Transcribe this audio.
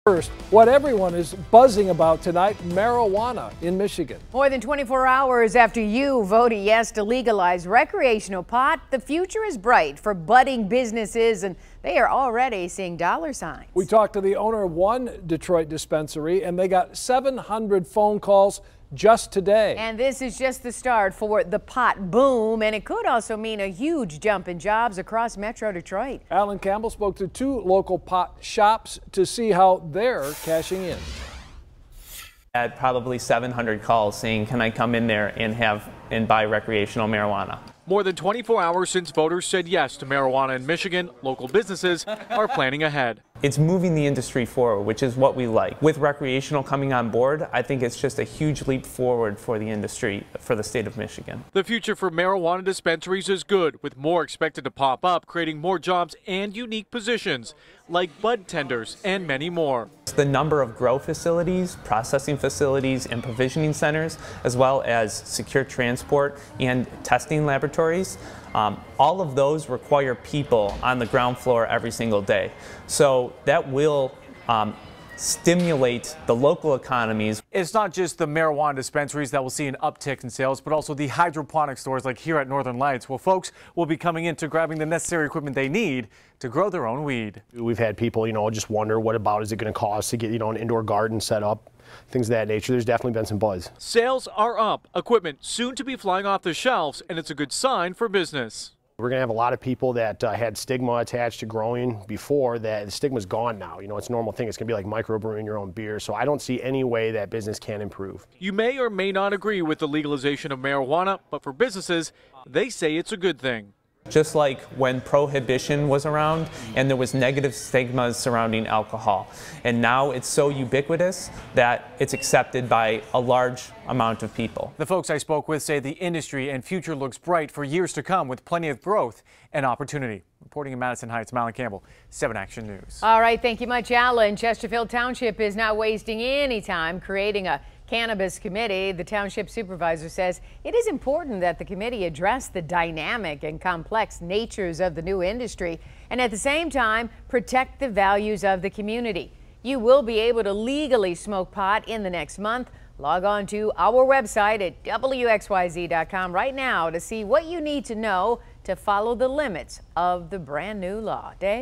First, what everyone is buzzing about tonight, marijuana in Michigan. More than 24 hours after you voted yes to legalize recreational pot, the future is bright for budding businesses, and they are already seeing dollar signs. We talked to the owner of one Detroit dispensary, and they got 700 phone calls just today. And this is just the start for the pot boom, and it could also mean a huge jump in jobs across Metro Detroit. Alan Campbell spoke to two local pot shops to see how they're cashing in. I had probably 700 calls saying, can I come in there and buy recreational marijuana? More than 24 hours since voters said yes to marijuana in Michigan, local businesses are planning ahead. It's moving the industry forward, which is what we like. With recreational coming on board, I think it's just a huge leap forward for the industry, for the state of Michigan. The future for marijuana dispensaries is good, with more expected to pop up, creating more jobs and unique positions, like bud tenders and many more. The number of grow facilities, processing facilities, and provisioning centers, as well as secure transport and testing laboratories, all of those require people on the ground floor every single day. So that will stimulate the local economies. It's not just the marijuana dispensaries that will see an uptick in sales, but also the hydroponic stores like here at Northern Lights, where folks will be coming in to grabbing the necessary equipment they need to grow their own weed. We've had people, just wonder what about is it going to cost to get, an indoor garden set up, things of that nature. There's definitely been some buzz. Sales are up, equipment soon to be flying off the shelves, and it's a good sign for business. We're going to have a lot of people that had stigma attached to growing before. That the stigma's gone now. It's a normal thing. It's going to be like microbrewing your own beer. So I don't see any way that business can improve. You may or may not agree with the legalization of marijuana, but for businesses, they say it's a good thing. Just like when prohibition was around and there was negative stigmas surrounding alcohol. And now it's so ubiquitous that it's accepted by a large amount of people. The folks I spoke with say the industry and future looks bright for years to come, with plenty of growth and opportunity. Reporting in Madison Heights, Alan Campbell, 7 Action News. All right, thank you much, Alan. Chesterfield Township is not wasting any time creating a cannabis committee. The township supervisor says it is important that the committee address the dynamic and complex natures of the new industry and at the same time protect the values of the community. You will be able to legally smoke pot in the next month. Log on to our website at WXYZ.com right now to see what you need to know to follow the limits of the brand new law. Dave?